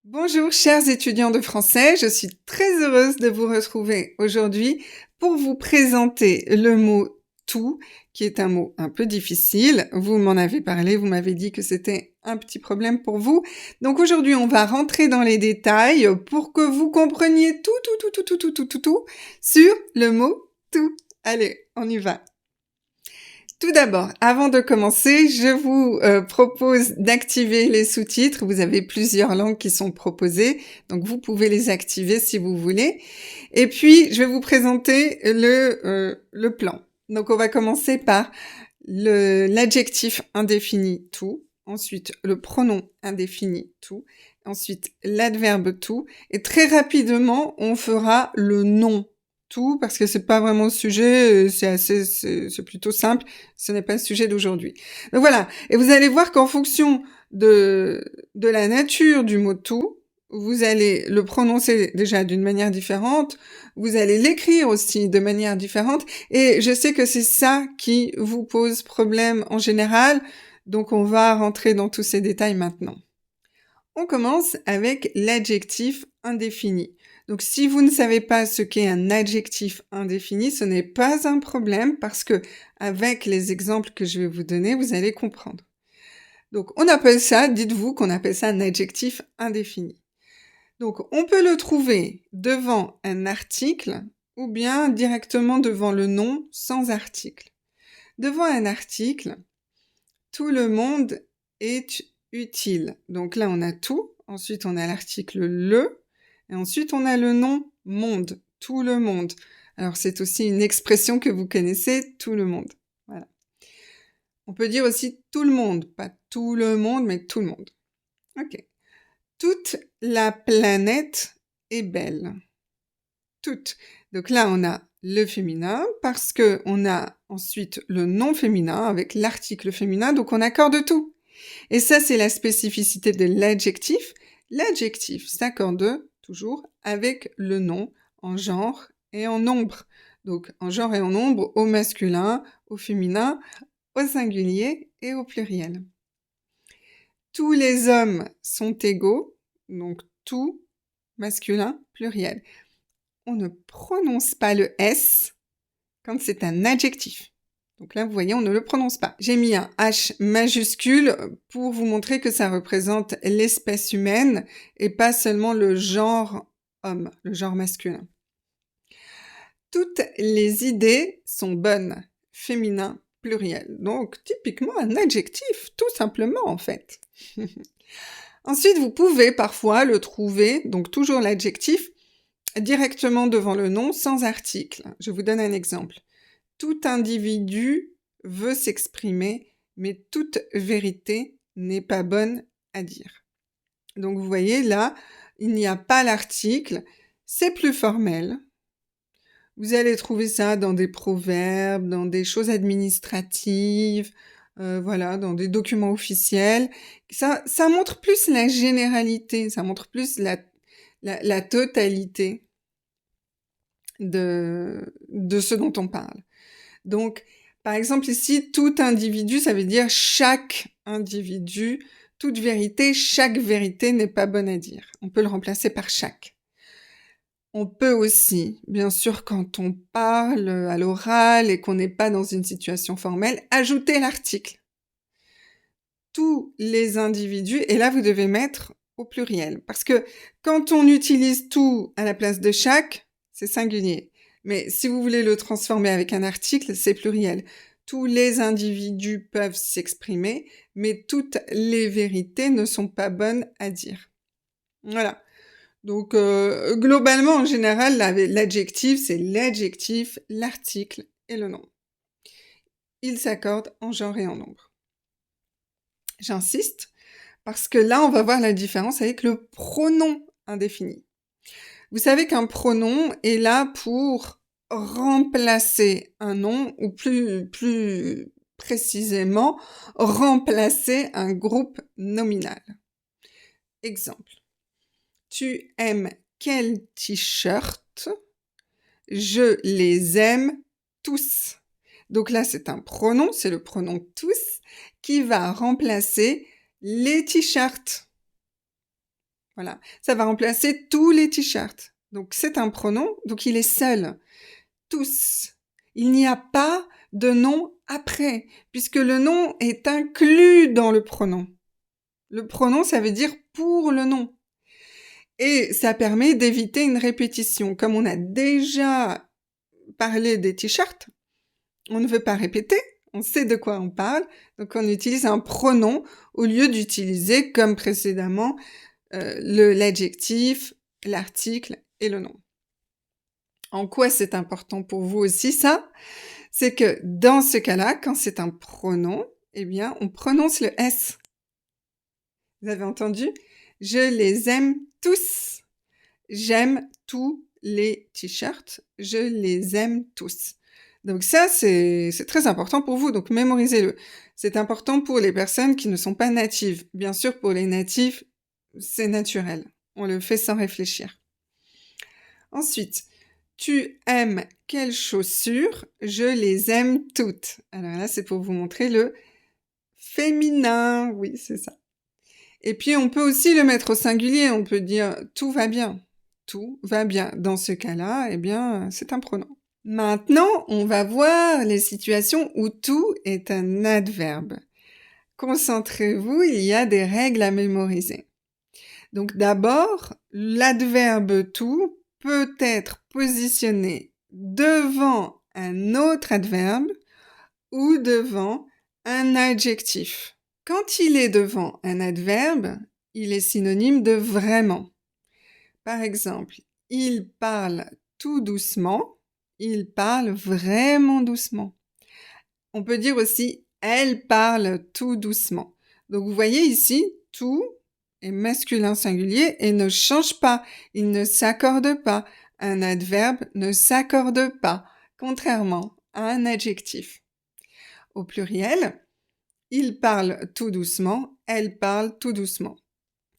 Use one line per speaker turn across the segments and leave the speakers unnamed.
Bonjour chers étudiants de français, je suis très heureuse de vous retrouver aujourd'hui pour vous présenter le mot tout, qui est un mot un peu difficile. Vous m'en avez parlé, vous m'avez dit que c'était un petit problème pour vous. Donc aujourd'hui, on va rentrer dans les détails pour que vous compreniez tout sur le mot tout. Allez, on y va. Tout d'abord, avant de commencer, je vous propose d'activer les sous-titres. Vous avez plusieurs langues qui sont proposées, donc vous pouvez les activer si vous voulez. Et puis, je vais vous présenter le plan. Donc, on va commencer par l'adjectif indéfini tout, ensuite le pronom indéfini tout, ensuite l'adverbe tout, et très rapidement, on fera le nom tout, parce que c'est pas vraiment le sujet, c'est plutôt simple, ce n'est pas le sujet d'aujourd'hui. Donc voilà, et vous allez voir qu'en fonction de la nature du mot tout, vous allez le prononcer déjà d'une manière différente, vous allez l'écrire aussi de manière différente, et je sais que c'est ça qui vous pose problème en général, donc on va rentrer dans tous ces détails maintenant. On commence avec l'adjectif indéfini. Donc si vous ne savez pas ce qu'est un adjectif indéfini, ce n'est pas un problème parce que avec les exemples que je vais vous donner, vous allez comprendre. Donc on appelle ça, dites-vous qu'on appelle ça un adjectif indéfini. Donc on peut le trouver devant un article ou bien directement devant le nom sans article. Devant un article, tout le monde est utile. Donc là, on a tout. Ensuite, on a l'article le. Et ensuite, on a le nom monde. Tout le monde. Alors, c'est aussi une expression que vous connaissez, tout le monde. Voilà. On peut dire aussi tout le monde. Pas tout le monde, mais tout le monde. OK. Toute la planète est belle. Toute. Donc là, on a le féminin parce que on a ensuite le nom féminin avec l'article féminin, donc on accorde tout. Et ça, c'est la spécificité de l'adjectif. L'adjectif s'accorde toujours avec le nom en genre et en nombre. Donc en genre et en nombre au masculin, au féminin, au singulier et au pluriel. Tous les hommes sont égaux, donc tout masculin pluriel. On ne prononce pas le S quand c'est un adjectif. Donc là, vous voyez, on ne le prononce pas. J'ai mis un H majuscule pour vous montrer que ça représente l'espèce humaine et pas seulement le genre homme, le genre masculin. Toutes les idées sont bonnes, féminin, pluriel. Donc, typiquement un adjectif, tout simplement, en fait. Ensuite, vous pouvez parfois le trouver, donc toujours l'adjectif, directement devant le nom sans article. Je vous donne un exemple. Tout individu veut s'exprimer, mais toute vérité n'est pas bonne à dire. Donc vous voyez là, il n'y a pas l'article, c'est plus formel. Vous allez trouver ça dans des proverbes, dans des choses administratives, voilà, dans des documents officiels. Ça montre plus la généralité, ça montre plus la totalité de ce dont on parle. Donc, par exemple ici, tout individu, ça veut dire chaque individu, toute vérité, chaque vérité n'est pas bonne à dire. On peut le remplacer par chaque. On peut aussi, bien sûr, quand on parle à l'oral et qu'on n'est pas dans une situation formelle, ajouter l'article. Tous les individus, et là vous devez mettre au pluriel, parce que quand on utilise tout à la place de chaque, c'est singulier. Mais si vous voulez le transformer avec un article, c'est pluriel. Tous les individus peuvent s'exprimer, mais toutes les vérités ne sont pas bonnes à dire. Voilà. Donc, globalement, en général, l'adjectif, c'est l'adjectif, l'article et le nom. Ils s'accordent en genre et en nombre. J'insiste, parce que là, on va voir la différence avec le pronom indéfini. Vous savez qu'un pronom est là pour remplacer un nom, ou plus précisément, remplacer un groupe nominal. Exemple. Tu aimes quel t-shirt? Je les aime tous. Donc là, c'est un pronom, c'est le pronom tous, qui va remplacer les t-shirts. Voilà. Ça va remplacer tous les t-shirts. Donc, c'est un pronom, donc il est seul. Tous. Il n'y a pas de nom après, puisque le nom est inclus dans le pronom. Le pronom, ça veut dire pour le nom. Et ça permet d'éviter une répétition. Comme on a déjà parlé des t-shirts, on ne veut pas répéter, on sait de quoi on parle, donc on utilise un pronom au lieu d'utiliser, comme précédemment, l'adjectif, l'article et le nom. En quoi c'est important pour vous aussi ça? C'est que dans ce cas-là, quand c'est un pronom, eh bien, on prononce le S. Vous avez entendu? Je les aime tous. J'aime tous les t-shirts. Je les aime tous. Donc ça, c'est très important pour vous, donc mémorisez-le. C'est important pour les personnes qui ne sont pas natives. Bien sûr, pour les natifs, c'est naturel. On le fait sans réfléchir. Ensuite, tu aimes quelles chaussures? Je les aime toutes. Alors là, c'est pour vous montrer le féminin. Oui, c'est ça. Et puis, on peut aussi le mettre au singulier. On peut dire tout va bien. Tout va bien. Dans ce cas-là, eh bien, c'est un pronom. Maintenant, on va voir les situations où tout est un adverbe. Concentrez-vous, il y a des règles à mémoriser. Donc d'abord, l'adverbe tout peut être positionné devant un autre adverbe ou devant un adjectif. Quand il est devant un adverbe, il est synonyme de vraiment. Par exemple, il parle tout doucement, il parle vraiment doucement. On peut dire aussi elle parle tout doucement. Donc vous voyez ici, tout est masculin singulier et ne change pas, il ne s'accorde pas. Un adverbe ne s'accorde pas, contrairement à un adjectif. Au pluriel, il parle tout doucement, elle parle tout doucement.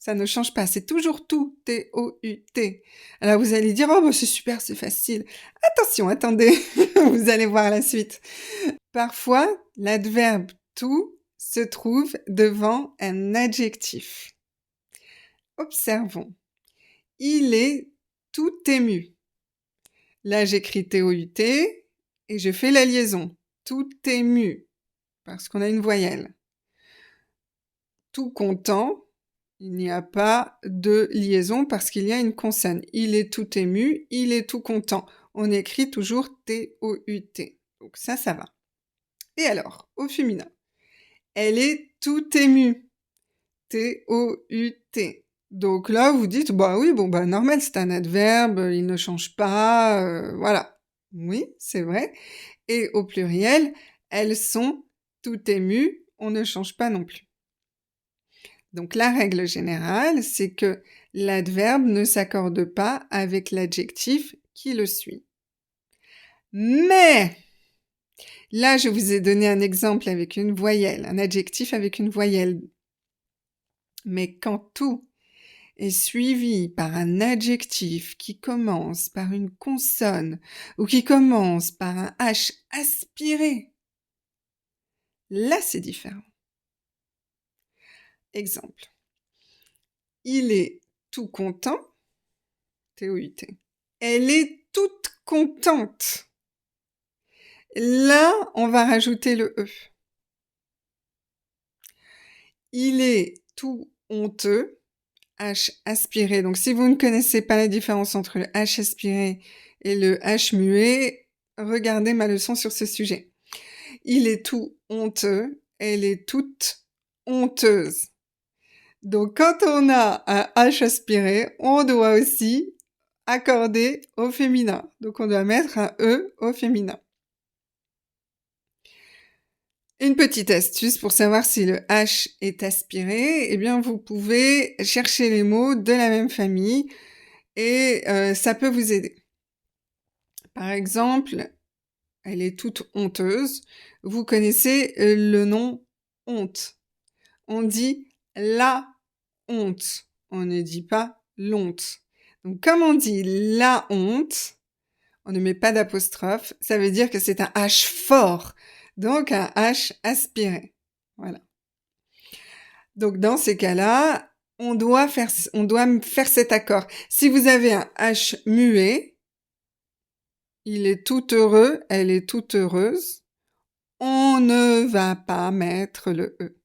Ça ne change pas, c'est toujours tout, T-O-U-T. Alors vous allez dire, oh bah c'est super, c'est facile. Attention, attendez, vous allez voir la suite. Parfois, l'adverbe tout se trouve devant un adjectif. Observons. Il est tout ému. Là, j'écris T-O-U-T et je fais la liaison. Tout ému, parce qu'on a une voyelle. Tout content, il n'y a pas de liaison parce qu'il y a une consonne. Il est tout ému, il est tout content. On écrit toujours T-O-U-T. Donc ça va. Et alors, au féminin, elle est tout émue. T-O-U-T. Donc là, vous dites, bah oui, bon, bah normal, c'est un adverbe, il ne change pas, voilà. Oui, c'est vrai. Et au pluriel, elles sont tout émues, on ne change pas non plus. Donc la règle générale, c'est que l'adverbe ne s'accorde pas avec l'adjectif qui le suit. Mais là, je vous ai donné un exemple avec une voyelle, un adjectif avec une voyelle. Mais quand tout est suivi par un adjectif qui commence par une consonne ou qui commence par un H aspiré, là c'est différent. Exemple. Il est tout content, T-O-U-T. Elle est toute contente. Là, on va rajouter le E. Il est tout honteux, H aspiré. Donc, si vous ne connaissez pas la différence entre le H aspiré et le H muet, regardez ma leçon sur ce sujet. Il est tout honteux, elle est toute honteuse. Donc, quand on a un H aspiré, on doit aussi accorder au féminin. Donc, on doit mettre un E au féminin. Une petite astuce pour savoir si le H est aspiré, eh bien, vous pouvez chercher les mots de la même famille et ça peut vous aider. Par exemple, elle est toute honteuse. Vous connaissez le nom honte. On dit la honte. On ne dit pas l'honte. Donc, comme on dit la honte, on ne met pas d'apostrophe. Ça veut dire que c'est un H fort. Donc, un H aspiré. Voilà. Donc, dans ces cas-là, on doit faire cet accord. Si vous avez un H muet, il est tout heureux, elle est toute heureuse, on ne va pas mettre le E.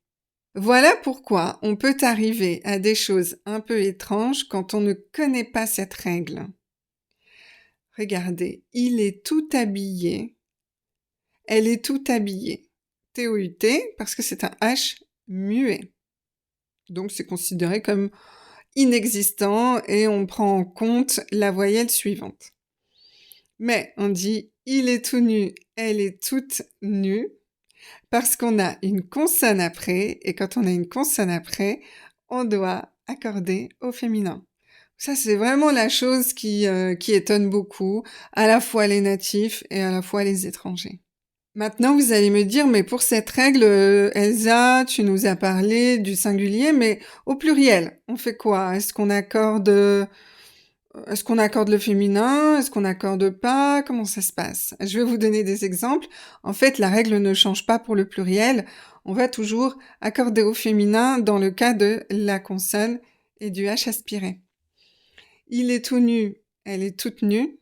Voilà pourquoi on peut arriver à des choses un peu étranges quand on ne connaît pas cette règle. Regardez, il est tout habillé, elle est tout habillée. T-O-U-T, parce que c'est un H muet. Donc c'est considéré comme inexistant et on prend en compte la voyelle suivante. Mais on dit il est tout nu, elle est toute nue, parce qu'on a une consonne après, et quand on a une consonne après, on doit accorder au féminin. Ça, c'est vraiment la chose qui étonne beaucoup, à la fois les natifs et à la fois les étrangers. Maintenant, vous allez me dire, mais pour cette règle, Elsa, tu nous as parlé du singulier, mais au pluriel, on fait quoi? Est-ce qu'on accorde le féminin? Est-ce qu'on n'accorde pas? Comment ça se passe? Je vais vous donner des exemples. En fait, la règle ne change pas pour le pluriel. On va toujours accorder au féminin dans le cas de la consonne et du H aspiré. Il est tout nu, elle est toute nue.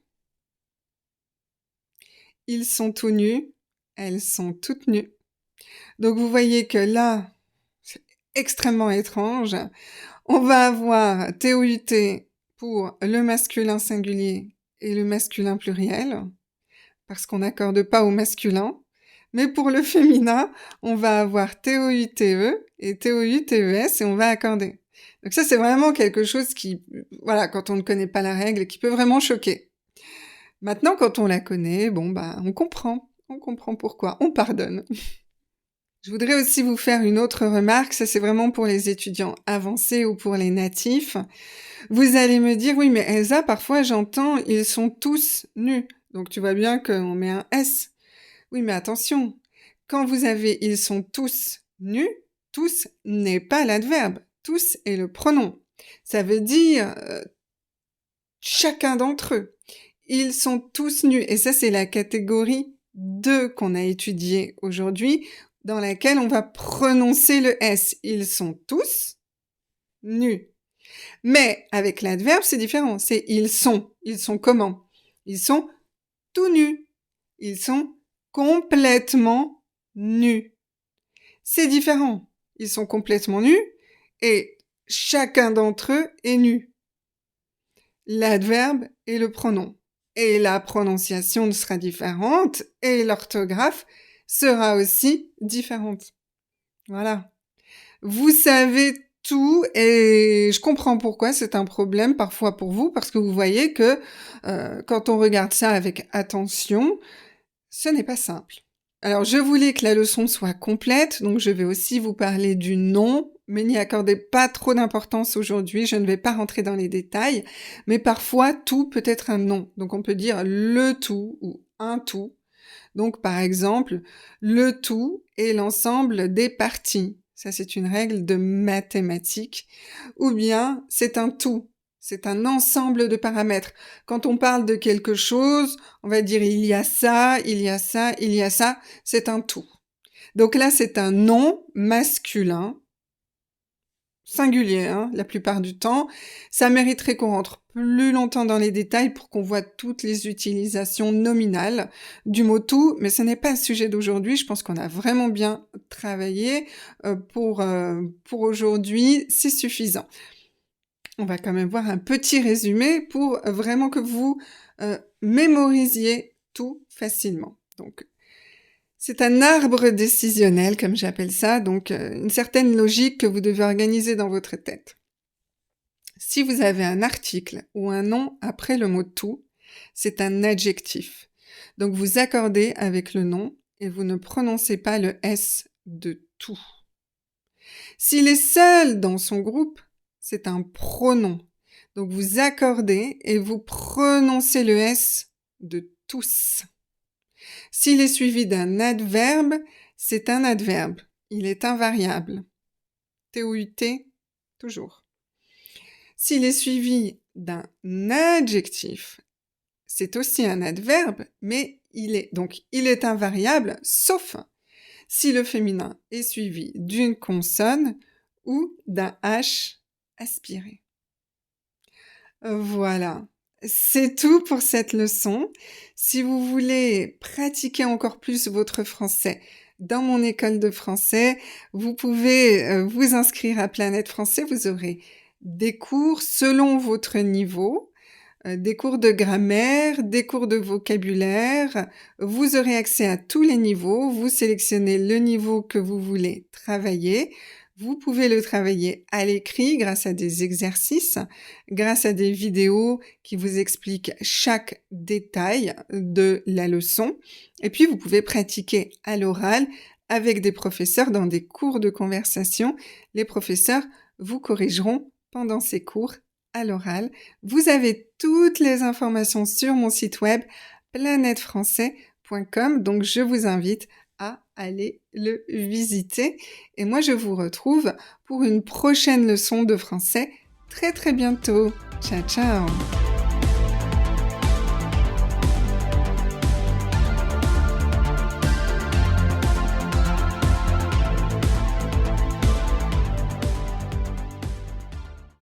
Ils sont tout nus, elles sont toutes nues. Donc vous voyez que là, c'est extrêmement étrange. On va avoir TOUT pour le masculin singulier et le masculin pluriel, parce qu'on n'accorde pas au masculin. Mais pour le féminin, on va avoir TOUTE et TOUTES et on va accorder. Donc ça, c'est vraiment quelque chose qui, voilà, quand on ne connaît pas la règle, qui peut vraiment choquer. Maintenant, quand on la connaît, bon, bah, on comprend pourquoi, on pardonne. Je voudrais aussi vous faire une autre remarque, ça c'est vraiment pour les étudiants avancés ou pour les natifs. Vous allez me dire, oui, mais Elsa, parfois j'entends, ils sont tous nus. Donc tu vois bien qu'on met un S. Oui, mais attention, quand vous avez ils sont tous nus, tous n'est pas l'adverbe, tous est le pronom. Ça veut dire chacun d'entre eux. Ils sont tous nus. Et ça, c'est la catégorie 2 qu'on a étudiée aujourd'hui, dans laquelle on va prononcer le S. Ils sont tous nus. Mais avec l'adverbe, c'est différent. C'est ils sont. Ils sont comment? Ils sont tout nus. Ils sont complètement nus. C'est différent. Ils sont complètement nus et chacun d'entre eux est nu. L'adverbe et le pronom. Et la prononciation sera différente et l'orthographe sera aussi différente. Voilà. Vous savez tout et je comprends pourquoi c'est un problème parfois pour vous parce que vous voyez que quand on regarde ça avec attention, ce n'est pas simple. Alors je voulais que la leçon soit complète, donc je vais aussi vous parler du nom, mais n'y accordez pas trop d'importance aujourd'hui, je ne vais pas rentrer dans les détails, mais parfois tout peut être un nom, donc on peut dire le tout ou un tout. Donc par exemple, le tout est l'ensemble des parties. Ça, c'est une règle de mathématiques. Ou bien, c'est un tout. C'est un ensemble de paramètres. Quand on parle de quelque chose, on va dire il y a ça, il y a ça, il y a ça. C'est un tout. Donc là, c'est un nom masculin, singulier, hein, la plupart du temps. Ça mériterait qu'on rentre plus longtemps dans les détails pour qu'on voit toutes les utilisations nominales du mot tout, mais ce n'est pas le sujet d'aujourd'hui. Je pense qu'on a vraiment bien travaillé pour aujourd'hui. C'est suffisant. On va quand même voir un petit résumé pour vraiment que vous mémorisiez tout facilement. Donc, c'est un arbre décisionnel, comme j'appelle ça, donc une certaine logique que vous devez organiser dans votre tête. Si vous avez un article ou un nom après le mot tout, c'est un adjectif. Donc vous accordez avec le nom et vous ne prononcez pas le S de tout. S'il est seul dans son groupe, c'est un pronom. Donc vous accordez et vous prononcez le S de tous. S'il est suivi d'un adverbe, c'est un adverbe. Il est invariable. T-O-U-T, toujours. S'il est suivi d'un adjectif, c'est aussi un adverbe, mais il est invariable, sauf si le féminin est suivi d'une consonne ou d'un H aspirer. Voilà, c'est tout pour cette leçon. Si vous voulez pratiquer encore plus votre français dans mon école de français, vous pouvez, vous inscrire à Planète Français. Vous aurez des cours selon votre niveau, des cours de grammaire, des cours de vocabulaire. Vous aurez accès à tous les niveaux. Vous sélectionnez le niveau que vous voulez travailler. Vous pouvez le travailler à l'écrit grâce à des exercices, grâce à des vidéos qui vous expliquent chaque détail de la leçon. Et puis, vous pouvez pratiquer à l'oral avec des professeurs dans des cours de conversation. Les professeurs vous corrigeront pendant ces cours à l'oral. Vous avez toutes les informations sur mon site web planetefrançais.com, donc je vous invite à aller le visiter. Et moi, je vous retrouve pour une prochaine leçon de français très très bientôt. Ciao, ciao!